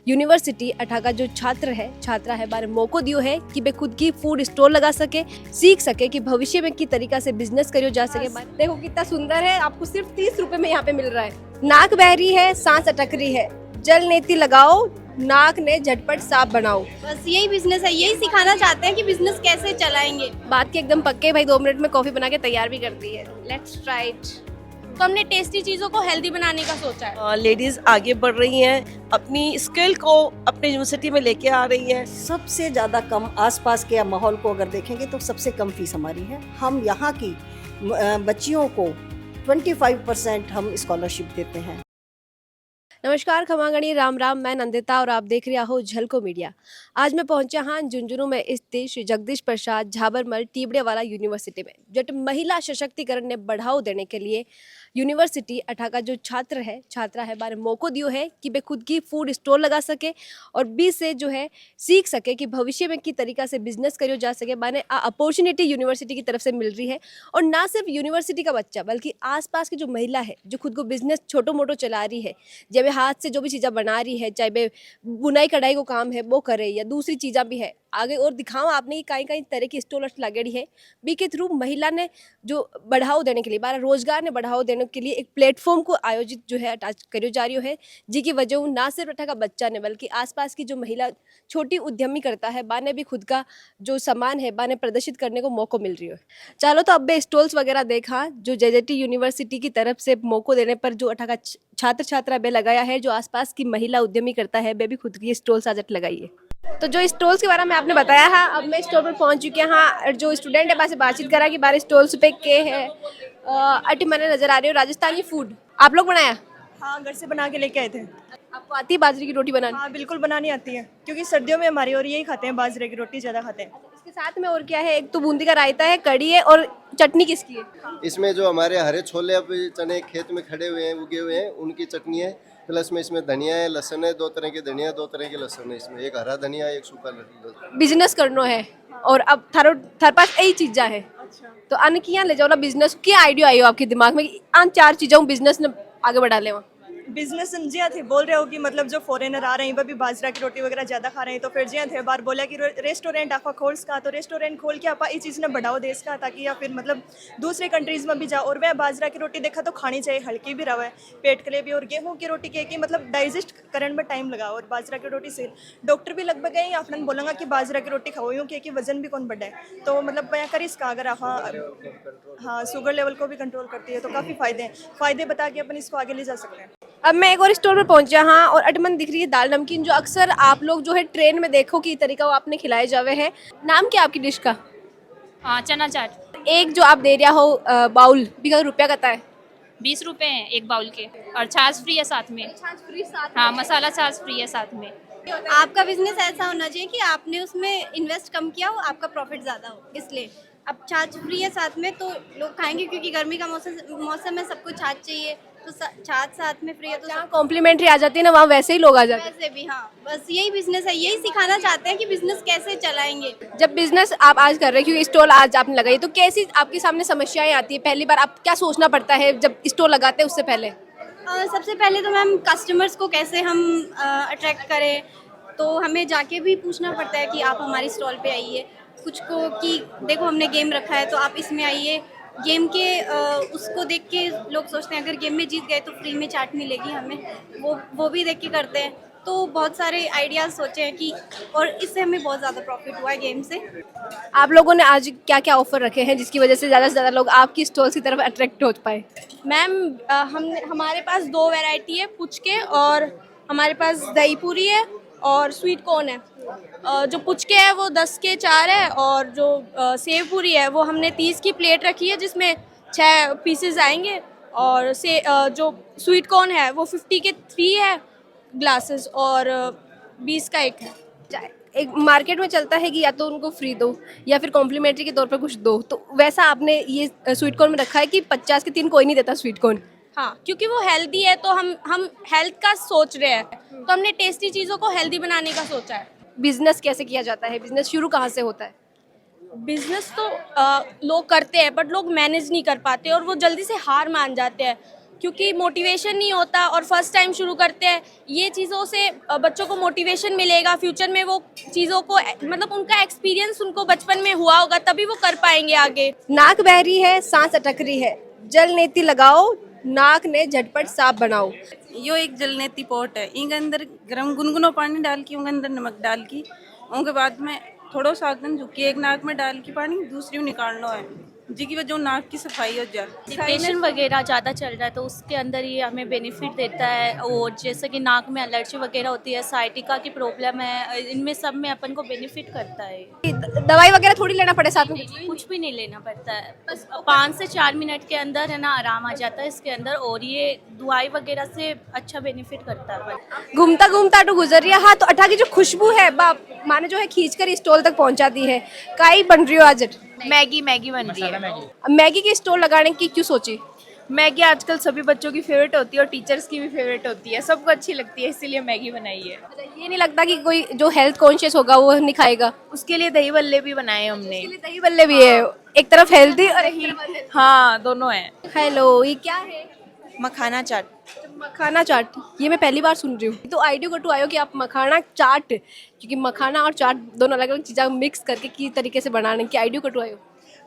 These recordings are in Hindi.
यूनिवर्सिटी अठा का जो छात्र है छात्रा है बारे मौको दियो है कि वे खुद की फूड स्टॉल लगा सके, सीख सके कि भविष्य में की तरीका से बिजनेस करियो जा सके। देखो कितना सुंदर है, आपको सिर्फ 30 रुपए में यहाँ पे मिल रहा है। नाक बहरी है, सांस अटक रही है, जल नेति लगाओ, नाक ने झटपट साफ बनाओ। बस यही बिजनेस है, यही सिखाना चाहते हैं कि बिजनेस कैसे चलाएंगे। बात के एकदम पक्के भाई 2 मिनट में कॉफी बना के तैयार भी कर दी है। Let's try it. तो हमने टेस्टी चीजों को हेल्दी बनाने का सोचा है। लेडीज आगे बढ़ रही हैं, अपनी स्किल को अपने यूनिवर्सिटी में लेके आ रही हैं। सबसे ज़्यादा कम आसपास के माहौल को अगर देखेंगे तो सबसे कम फीस हमारी है। हम यहाँ की बच्चियों को 25% हम स्कॉलरशिप देते हैं। नमस्कार, खमागणी राम राम। मैं नंदिता और आप देख रहे हो झलको मीडिया। आज मैं पहुंचा हाँ झुंझुनू में स्थित श्री जगदीश प्रसाद झाबरमल टीबड़ेवाला यूनिवर्सिटी में, जो महिला सशक्तिकरण ने बढ़ावा देने के लिए यूनिवर्सिटी अठा का जो छात्र है छात्रा है बारे मौको दियो है कि वे खुद की फूड स्टॉल लगा सके और बी से जो है सीख सके कि भविष्य में की तरीका से बिजनेस करियो जा सके। माने अपॉर्चुनिटी यूनिवर्सिटी की तरफ से मिल रही है। और ना सिर्फ यूनिवर्सिटी का बच्चा बल्कि आसपास की जो महिला है जो खुद को बिजनेस छोटो मोटो चला रही है, जब हाथ से जो भी चीज़ें बना रही है, चाहे वे बुनाई कढ़ाई को काम है वो करे या दूसरी चीज़ें भी है, आगे और दिखाओ आपने कि कई कई तरह की स्टॉल लगेड़ी है। बी के थ्रू महिला ने जो बढ़ावा देने के लिए बारह रोजगार ने बढ़ावा देने के लिए एक प्लेटफॉर्म को आयोजित जो है अटैच करियो जा रही है, जी की वजह ना सिर्फ अठा का बच्चा ने बल्कि आसपास की जो महिला छोटी उद्यमी करता है बाने भी खुद का जो सामान है बाने प्रदर्शित करने को मौका मिल रही है। चलो तो अब बे स्टॉल्स वगैरह देखा जो जेजेटी यूनिवर्सिटी की तरफ से मौको देने पर जो अठा का छात्र छात्रा बे लगाया है, जो आसपास की महिला उद्यमी करता है बे भी खुद की स्टॉल्स आज लगाई है। तो जो स्टॉल्स के बारे में आपने बताया है, अब मैं स्टॉल पर पहुंच चुकी हूँ। हाँ, जो स्टूडेंट है बात से बातचीत करा कि बारे स्टॉल्स पे के है अटी मैंने नजर आ रही हो राजस्थानी फूड आप लोग बनाया? हाँ, घर से बना के लेके आए थे। आपको आती है बाजरे की रोटी बनानी? हाँ, बिल्कुल बनानी आती है, क्योंकि सर्दियों में हमारी और यही खाते हैं, बाजरे की रोटी ज़्यादा खाते हैं। इसके साथ में और क्या है? एक तो बूंदी का रायता है, कड़ी है और चटनी किसकी है? इसमें जो हमारे हरे छोले अब चने खेत में खड़े हुए हैं, उगे हुए हैं, उनकी चटनी है। प्लस में इसमें धनिया है, लहसुन है, 2 तरह के धनिया, 2 तरह के लहसुन है। इसमें एक हरा धनिया, एक सूखा लहसुन। बिजनेस करना है और अब थार पास यही चीज़ा है। तो अन्य की यहाँ ले जाओ बिजनेस, क्या आइडिया आई हो आपके दिमाग में अन 4 चीज़ों बिजनेस ने आगे बढ़ा ले? बिजनेस जिया थे बोल रहे हो कि मतलब जो फॉरेनर आ रहे हैं वह भी बाजरा की रोटी वगैरह ज़्यादा खा रहे हैं, तो फिर जिया थे बार बोला कि रेस्टोरेंट आपका खोल का, तो रेस्टोरेंट खोल के आप इस चीज़ ने बढ़ाओ दे इसका, ताकि या फिर मतलब दूसरे कंट्रीज़ में भी जाओ। और वह बाजरा की रोटी देखा तो खानी चाहिए, हल्की भी रहे पेट के लिए भी। और गेहूँ की रोटी के कि मतलब डाइजेस्ट करने में टाइम लगा, और बाजरा की रोटी से डॉक्टर भी लगभग गए अपना बोलेंगे कि बाजरा की रोटी खाओ, यूँ कि वजन भी कौन बढ़ा है। तो मतलब मैं करी इसका अगर आप हाँ शुगर लेवल को भी कंट्रोल करती है, तो काफ़ी फ़ायदे बता के अपन इसको आगे ले जा सकते हैं। अब मैं एक और स्टोर पर पहुंचा हाँ, और अटमन दिख रही है दाल नमकीन, जो अक्सर आप लोग जो है ट्रेन में देखो कि तरीका वो आपने खिलाए जावे है। नाम क्या आपकी डिश का? हाँ, चना चाट। एक जो आप दे रहा हो बाउल भी का रुपया कहता है? 20 रुपए हैं एक बाउल के, और छाछ फ्री है साथ में। हाँ, मसाला छाछ फ्री है साथ में। आपका बिजनेस ऐसा होना चाहिए कि आपने उसमें इन्वेस्ट कम किया हो, आपका प्रॉफिट ज़्यादा हो, इसलिए अब छाछ फ्री है साथ में तो लोग खाएंगे, क्योंकि गर्मी का मौसम में सबको छाछ चाहिए, तो छाछ साथ में फ्री है तो जहाँ कॉम्प्लीमेंट्री आ जाती है ना, वहाँ वैसे ही लोग आ जाते हैं। वैसे भी हाँ, बस यही बिजनेस है, यही सिखाना चाहते हैं कि बिजनेस कैसे चलाएंगे। जब बिजनेस आप आज कर रहे हैं, क्योंकि स्टॉल आज आपने लगाई, तो कैसी आपके सामने समस्याएं आती है? पहली बार आप क्या सोचना पड़ता है जब स्टॉल लगाते हैं उससे पहले? सबसे पहले तो मैम कस्टमर्स को कैसे हम अट्रैक्ट करें, तो हमें जाके भी पूछना पड़ता है कि आप हमारी स्टॉल पे आइए। कुछ को कि देखो हमने गेम रखा है तो आप इसमें आइए, गेम के उसको देख के लोग सोचते हैं अगर गेम में जीत गए तो फ्री में चाट मिलेगी हमें, वो भी देख के करते हैं। तो बहुत सारे आइडियाज़ सोचे हैं कि, और इससे हमें बहुत ज़्यादा प्रॉफिट हुआ है गेम से। आप लोगों ने आज क्या क्या ऑफर रखे हैं जिसकी वजह से ज़्यादा से ज़्यादा लोग आपकी स्टॉल की तरफ अट्रैक्ट हो पाए? मैम हमारे पास 2 वैरायटी है, पुचके, और हमारे पास दही पूरी है और स्वीट कॉर्न है। जो पुचके है वो 10 के 4 है, और जो सेव पूरी है वो हमने 30 की प्लेट रखी है जिसमें 6 पीसेस आएंगे, और जो स्वीट कॉर्न है वो 50 के 3 है ग्लासेस, और 20 का 1 है। एक मार्केट में चलता है कि या तो उनको फ्री दो या फिर कॉम्प्लीमेंट्री के तौर पर कुछ दो, तो वैसा आपने ये स्वीट कॉर्न में रखा है कि 50 के 3 कोई नहीं देता स्वीट कॉर्न? हाँ, क्योंकि वो हेल्दी है तो हम हेल्थ का सोच रहे हैं, तो हमने टेस्टी चीज़ों को हेल्दी बनाने का सोचा है। बिजनेस कैसे किया जाता है? बिजनेस शुरू कहाँ से होता है? बिजनेस तो लोग करते हैं, बट लोग मैनेज नहीं कर पाते और वो जल्दी से हार मान जाते हैं। क्योंकि मोटिवेशन नहीं होता और फर्स्ट टाइम शुरू करते हैं। ये चीज़ों से बच्चों को मोटिवेशन मिलेगा, फ्यूचर में वो चीज़ों को मतलब उनका एक्सपीरियंस उनको बचपन में हुआ होगा, तभी वो कर पाएंगे आगे। नाक बह रही है, सांस अटक रही है, जल नेति लगाओ, नाक ने झटपट साफ बनाओ। यो एक जलनेती पॉट है, इनके अंदर गरम गुनगुना पानी डाल के उनके अंदर नमक डाल के उनके बाद में थोड़ा सा अगन झुकी एक नाक में डाल के पानी दूसरी में निकालना है, जिसकी वजह नाक की सफाई हो जाए। डिप्रेशन वगैरह ज़्यादा चल रहा है तो उसके अंदर ये हमें बेनिफिट देता है। और जैसे कि नाक में एलर्जी वगैरह होती है, साइटिका की प्रॉब्लम है, इनमें सब में अपन को बेनिफिट करता है। दवाई वगैरह थोड़ी लेना पड़े साथ में? कुछ भी नहीं लेना पड़ता है, बस 5 से 4 मिनट के अंदर है ना आराम आ जाता है इसके अंदर। और ये दवाई वगैरह से अच्छा बेनिफिट करता है अपन। घूमता घूमता तो गुजरिया हाँ, तो अठा की जो खुशबू है बाप माने जो है खींचकर स्टॉल तक पहुंचाती है। काई बन रही हो आज? मैगी बन रही है। मैगी की स्टॉल लगाने की क्यों सोची? मैगी आजकल सभी बच्चों की फेवरेट होती है और टीचर्स की भी फेवरेट होती है, सबको अच्छी लगती है, इसीलिए मैगी बनाई है। ये नहीं लगता कि कोई जो हेल्थ कॉन्शियस होगा वो नहीं खाएगा? उसके लिए दही बल्ले भी बनाए हमने। दही बल्ले भी है, एक तरफ हेल्दी और एक तरफ हाँ, दोनों हैं। हेलो, ये क्या है? मखाना चाट। मखाना चाट, ये मैं पहली बार सुन रही हूँ। तो आइडिया कटू आयो कि आप मखाना चाट, क्योंकि मखाना और चाट दोनों अलग अलग चीज़ें मिक्स करके किस तरीके से बनाने की आइडिया कटू आयो?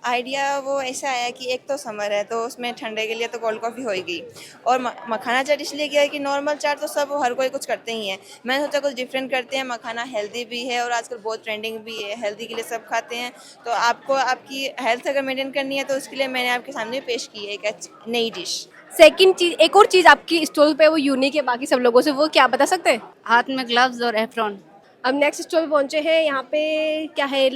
आइडिया वो ऐसा आया कि एक तो समर है तो उसमें ठंडे के लिए तो कोल्ड कॉफ़ी होएगी, और मखाना चाट इसलिए किया है कि नॉर्मल चाट तो सब हर कोई कुछ करते ही हैं। मैंने सोचा कुछ डिफरेंट करते हैं। मखाना हेल्दी भी है और आजकल बहुत ट्रेंडिंग भी है, हेल्दी के लिए सब खाते हैं। तो आपको आपकी हेल्थ अगर मेंटेन करनी है तो उसके लिए मैंने आपके सामने पेश की है एक नई डिश। सेकंड चीज, एक और चीज आपकी स्टॉल पे वो यूनिक है बाकी सब लोगों से, वो क्या बता सकते हैं? हाथ में ग्लव्स और एप्रॉन। अब नेक्स्ट स्टॉल पहुंचे हैं, यहाँ पे क्या है?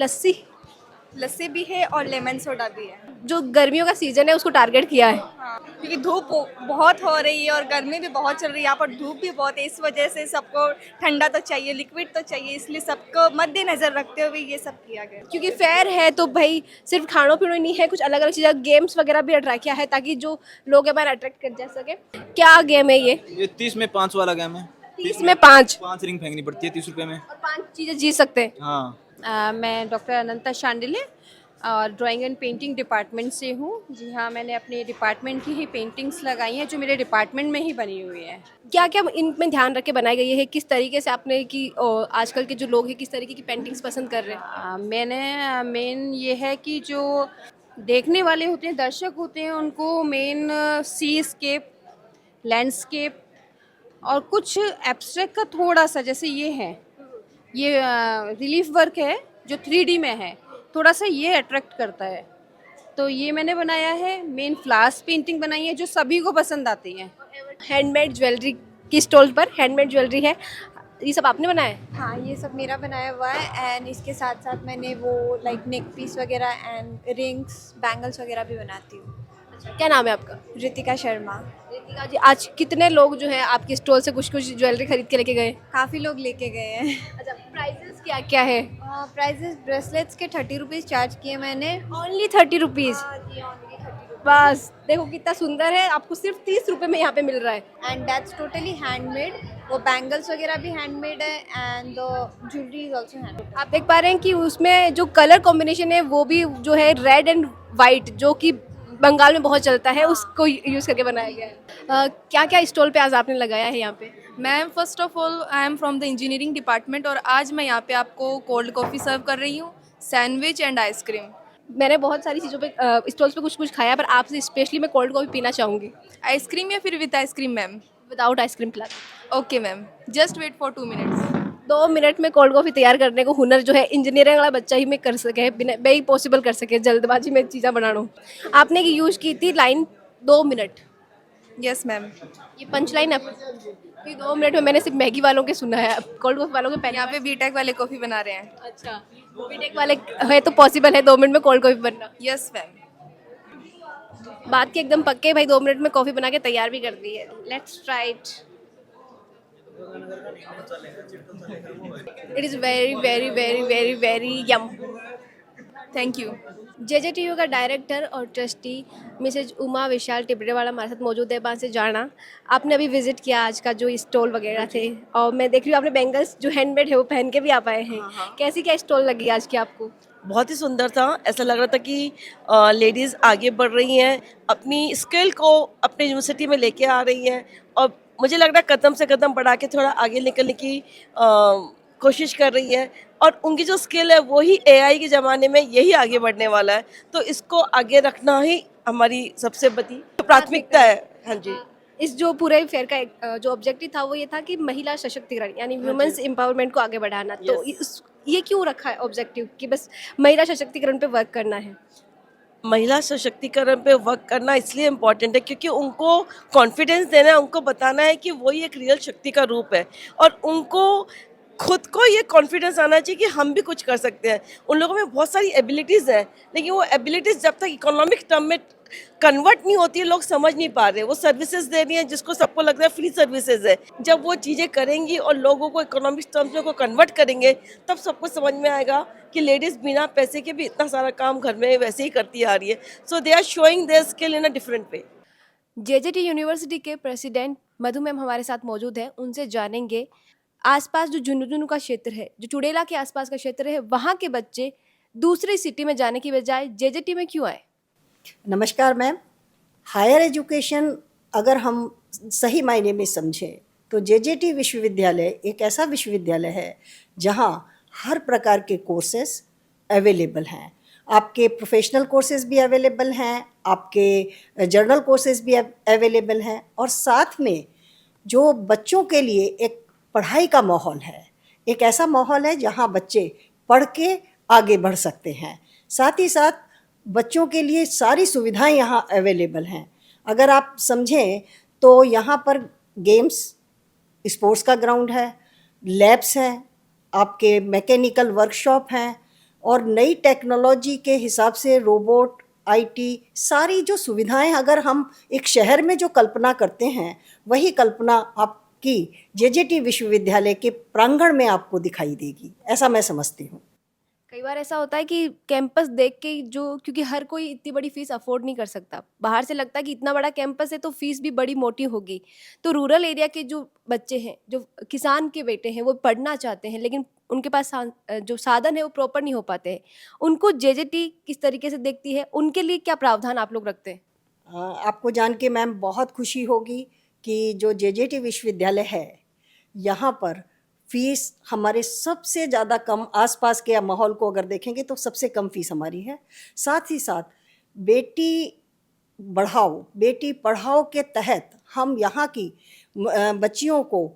लस्सी भी है और लेमन सोडा भी है। जो गर्मियों का सीजन है उसको टारगेट किया है। क्योंकि धूप बहुत हो रही है और गर्मी भी बहुत चल रही है, यहाँ पर धूप भी बहुत है, इस वजह से सबको ठंडा तो चाहिए, लिक्विड तो चाहिए, इसलिए सबको मद्देनजर रखते हुए ये सब किया गया। क्योंकि फेयर है तो भाई सिर्फ खानों पीनों नहीं है, कुछ अलग अलग चीज़ें, गेम्स वगैरह भी अट्रैक्ट किया है ताकि जो लोग हैं अट्रैक्ट कर जा सके। क्या गेम है ये? 30 में 5 वाला गेम है। 30 में 5 रिंग फेंकनी पड़ती है 30 रुपए में, और 5 चीज़ें जीत सकते हैं। हाँ। मैं डॉक्टर अनंता शांडिल्य और ड्राइंग एंड पेंटिंग डिपार्टमेंट से हूँ। जी हाँ, मैंने अपने डिपार्टमेंट की ही पेंटिंग्स लगाई हैं जो मेरे डिपार्टमेंट में ही बनी हुई है। क्या क्या इनमें ध्यान रख के बनाई गई है? किस तरीके से आपने कि आजकल के जो लोग हैं किस तरीके की पेंटिंग्स पसंद कर रहे हैं? मैंने मेन ये है कि जो देखने वाले होते हैं, दर्शक होते हैं, उनको मेन सी स्केप, लैंडस्केप और कुछ एब्स्ट्रैक्ट का थोड़ा सा, जैसे ये है, ये रिलीफ वर्क है जो 3D में है, थोड़ा सा ये अट्रैक्ट करता है, तो ये मैंने बनाया है। मेन फ्लावर्स पेंटिंग बनाई है जो सभी को पसंद आती है। हैंडमेड ज्वेलरी की स्टॉल पर हैंडमेड ज्वेलरी है, ये सब आपने बनाया है? हाँ, ये सब मेरा बनाया हुआ है। एंड इसके साथ साथ मैंने वो लाइक नेक पीस वगैरह एंड रिंग्स, बैंगल्स वगैरह भी बनाती हूँ। क्या नाम है आपका? रितिका शर्मा। रितिका जी, आज कितने लोग जो है आपके स्टॉल से कुछ कुछ ज्वेलरी खरीद के लेके गए? काफ़ी लोग लेके गए हैं। अच्छा, प्राइसेस क्या क्या है? प्राइसेस ब्रेसलेट्स के 30 रुपीज़ चार्ज किए मैंने। Only 30 rupees? बस देखो कितना सुंदर है, आपको सिर्फ 30 रुपये में यहाँ पे मिल रहा है। And that's totally handmade. वो बैंगल्स वगैरह भी हैंडमेड है and jewellery is also handmade. आप देख पा रहे हैं कि उसमें जो कलर कॉम्बिनेशन है वो भी जो है रेड एंड वाइट, जो कि बंगाल में बहुत चलता है, उसको यूज़ करके बनाया गया है। क्या क्या स्टॉल पे आज आपने लगाया है यहाँ पे? Ma'am, first of all I am from the engineering department और आज मैं यहाँ पे आपको कोल्ड कॉफ़ी सर्व कर रही हूँ, सैंडविच एंड आइसक्रीम। मैंने बहुत सारी चीज़ों पे स्टॉल्स पे कुछ कुछ खाया, पर आपसे स्पेशली मैं कोल्ड कॉफ़ी पीना चाहूँगी। आइसक्रीम या फिर with ice cream ma'am? Without ice cream पिला। Okay ma'am, just wait for 2 minutes. 2 minute में कोल्ड कॉफ़ी तैयार करने को हुनर जो है इंजीनियरिंग वाला बच्चा ही में कर सके, बिना बेही पॉसिबल कर सके, जल्दबाजी में चीज़ें बनाना। आपने यूज़ की थी लाइन 2 मिनट। Yes ma'am. ये पंच लाइन है? 2 मिनट में मैंने सिर्फ मैगी वालों के सुना है, कोल्ड कॉफ़ी वालों के पहले। यहाँ पे बीटेक वाले कॉफ़ी बना रहे हैं। अच्छा, बीटेक वाले है तो पॉसिबल है 2 मिनट में कोल्ड कॉफ़ी बनना? Yes ma'am. बात के एकदम पक्के भाई, 2 मिनट में कॉफ़ी बना के तैयार भी कर दी है। Let's try it. It is very very very very very yum. Thank you. JJTU का डायरेक्टर और ट्रस्टी मिसेज उमा विशाल टिबरेवाला हमारे साथ मौजूद है। वहाँ से जाना, आपने अभी विजिट किया आज का जो स्टॉल वगैरह थे, और मैं देख रही हूँ आपने बैंगल्स जो हैंडमेड है वो पहन के भी आप आए हैं। कैसी क्या स्टॉल लगी आज की आपको? बहुत ही सुंदर था। ऐसा लग रहा था कि लेडीज़ आगे बढ़ रही हैं, अपनी स्किल को अपने यूनिवर्सिटी में लेके आ रही हैं, और मुझे लग रहा है कदम से कदम बढ़ा के थोड़ा आगे निकलने की कोशिश कर रही है। और उनकी जो स्किल है वही एआई के ज़माने में यही आगे बढ़ने वाला है, तो इसको आगे रखना ही हमारी सबसे बड़ी प्राथमिकता है। हाँ जी। इस जो पूरे फेयर का जो ऑब्जेक्टिव था वो ये था कि महिला सशक्तिकरण यानी वुमेन्स एम्पावरमेंट को आगे बढ़ाना। तो ये क्यों रखा है ऑब्जेक्टिव कि बस महिला सशक्तिकरण पे वर्क करना है? महिला सशक्तिकरण पे वर्क करना इसलिए इम्पोर्टेंट है क्योंकि उनको कॉन्फिडेंस देना है, उनको बताना है कि वही एक रियल शक्ति का रूप है, और उनको खुद को ये कॉन्फिडेंस आना चाहिए कि हम भी कुछ कर सकते हैं। उन लोगों में बहुत सारी एबिलिटीज़ हैं, लेकिन वो एबिलिटीज़ जब तक इकोनॉमिक टर्म में कन्वर्ट नहीं होती है, लोग समझ नहीं पा रहे। वो सर्विसेज दे रही हैं जिसको सबको लग रहा है फ्री सर्विसेज है। जब वो चीज़ें करेंगी और लोगों को इकोनॉमिक टर्म्स में को कन्वर्ट करेंगे, तब सबको समझ में आएगा कि लेडीज़ बिना पैसे के भी इतना सारा काम घर में वैसे ही करती आ रही है। So they are showing their skill in a different way. JJT university के प्रेसिडेंट मधु मैम हमारे साथ मौजूद है, उनसे जानेंगे आसपास जो झुंझुनू का क्षेत्र है, जो चुड़ैला के आसपास का क्षेत्र है, वहाँ के बच्चे दूसरी सिटी में जाने की बजाय जेजेटी में क्यों आए? नमस्कार मैम। हायर एजुकेशन अगर हम सही मायने में समझें तो जेजेटी विश्वविद्यालय एक ऐसा विश्वविद्यालय है जहाँ हर प्रकार के कोर्सेस अवेलेबल हैं। आपके प्रोफेशनल कोर्सेज भी अवेलेबल हैं, आपके जर्नल कोर्सेज भी अवेलेबल हैं, और साथ में जो बच्चों के लिए एक पढ़ाई का माहौल है, एक ऐसा माहौल है जहाँ बच्चे पढ़ के आगे बढ़ सकते हैं। साथ ही साथ बच्चों के लिए सारी सुविधाएं यहाँ अवेलेबल हैं। अगर आप समझें तो यहाँ पर गेम्स, स्पोर्ट्स का ग्राउंड है, लैब्स हैं, आपके मैकेनिकल वर्कशॉप हैं, और नई टेक्नोलॉजी के हिसाब से रोबोट, आईटी, सारी जो सुविधाएं अगर हम एक शहर में जो कल्पना करते हैं वही कल्पना आपकी जेजेटी विश्वविद्यालय के प्रांगण में आपको दिखाई देगी, ऐसा मैं समझती हूँ। कई बार ऐसा होता है कि कैंपस देख के जो, क्योंकि हर कोई इतनी बड़ी फीस अफोर्ड नहीं कर सकता, बाहर से लगता है कि इतना बड़ा कैंपस है तो फीस भी बड़ी मोटी होगी। तो रूरल एरिया के जो बच्चे हैं, जो किसान के बेटे हैं, वो पढ़ना चाहते हैं लेकिन उनके पास जो साधन है वो प्रॉपर नहीं हो पाते हैं। उनको जेजेटी किस तरीके से देखती है, उनके लिए क्या प्रावधान आप लोग रखते हैं? आपको जान के मैम बहुत खुशी होगी कि जो जेजेटी विश्वविद्यालय है यहाँ पर फीस हमारे सबसे ज़्यादा कम, आसपास के माहौल को अगर देखेंगे तो सबसे कम फीस हमारी है। साथ ही साथ बेटी बढ़ाओ बेटी पढ़ाओ के तहत हम यहाँ की बच्चियों को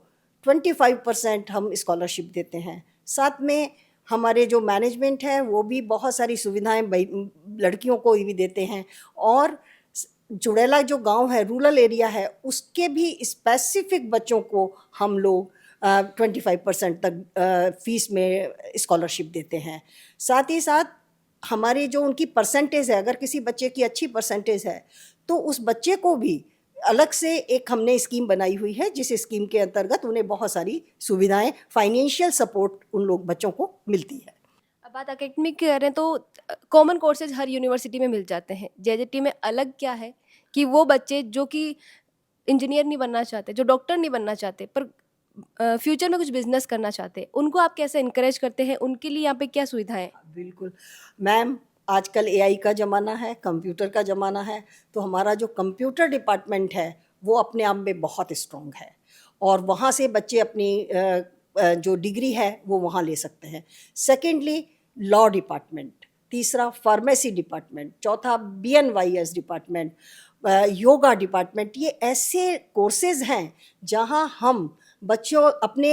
25% हम स्कॉलरशिप देते हैं। साथ में हमारे जो मैनेजमेंट है वो भी बहुत सारी सुविधाएं लड़कियों को भी देते हैं, और चुड़ैला जो गांव है, रूरल एरिया है, उसके भी स्पेसिफिक बच्चों को हम लोग 25% तक फीस में स्कॉलरशिप देते हैं। साथ ही साथ हमारी जो उनकी परसेंटेज है, अगर किसी बच्चे की अच्छी परसेंटेज है तो उस बच्चे को भी अलग से एक हमने स्कीम बनाई हुई है, जिस स्कीम के अंतर्गत उन्हें बहुत सारी सुविधाएं, फाइनेंशियल सपोर्ट उन लोग बच्चों को मिलती है। अब बात एकेडमिक की करें तो कॉमन कोर्सेज हर यूनिवर्सिटी में मिल जाते हैं। जेजेटी में अलग क्या है कि वो बच्चे जो कि इंजीनियर नहीं बनना चाहते, जो डॉक्टर नहीं बनना चाहते, पर फ्यूचर में कुछ बिजनेस करना चाहते हैं, उनको आप कैसे इनकरेज करते हैं? उनके लिए यहाँ पे क्या सुविधाएं? बिल्कुल मैम, आजकल एआई का ज़माना है, कंप्यूटर का ज़माना है, तो हमारा जो कंप्यूटर डिपार्टमेंट है वो अपने आप में बहुत स्ट्रॉन्ग है, और वहाँ से बच्चे अपनी जो डिग्री है वो वहाँ ले सकते हैं। सेकेंडली लॉ डिपार्टमेंट, तीसरा फार्मेसी डिपार्टमेंट, चौथा BNYS डिपार्टमेंट, योगा डिपार्टमेंट, ये ऐसे कोर्सेज हैं जहाँ हम बच्चों अपने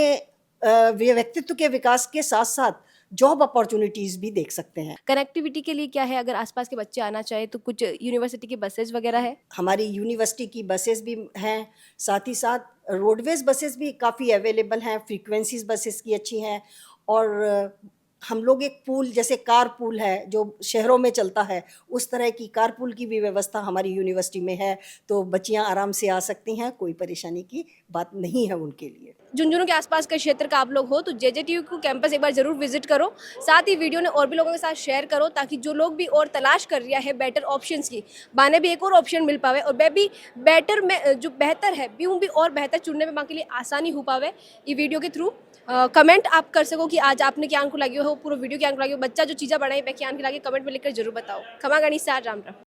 व्यक्तित्व के विकास के साथ साथ जॉब अपॉर्चुनिटीज़ भी देख सकते हैं। कनेक्टिविटी के लिए क्या है, अगर आसपास के बच्चे आना चाहे तो कुछ यूनिवर्सिटी की बसेज वगैरह है? हमारी यूनिवर्सिटी की बसेस भी हैं, साथ ही साथ रोडवेज बसेस भी काफ़ी अवेलेबल हैं, फ्रीक्वेंसीज बसेस की अच्छी हैं, और हम लोग एक पूल, जैसे कार पूल है जो शहरों में चलता है, उस तरह की कार पूल की भी व्यवस्था हमारी यूनिवर्सिटी में है, तो बच्चियां आराम से आ सकती हैं, कोई परेशानी की बात नहीं है उनके लिए। झुंझुनू के आसपास के क्षेत्र का आप लोग हो तो जेजेटीयू को कैंपस एक बार जरूर विजिट करो, साथ ही वीडियो ने और भी लोगों के साथ शेयर करो, ताकि जो लोग भी और तलाश कर रहा है बेटर ऑप्शंस की, बाने भी एक और ऑप्शन मिल पावे और मैं भी बेटर में जो बेहतर है भी और बेहतर चुनने में माँ के लिए आसानी हो पावे। ये वीडियो के थ्रू कमेंट आप कर सको कि आज आपने क्या आंक लगी हो, पूरा वीडियो क्या आंक लगी हो, बच्चा जो चीज़ें बढ़ाई मैं क्या आंक लगी, कमेंट में लिखकर जरूर बताओ। खमा गणी सार राम राम।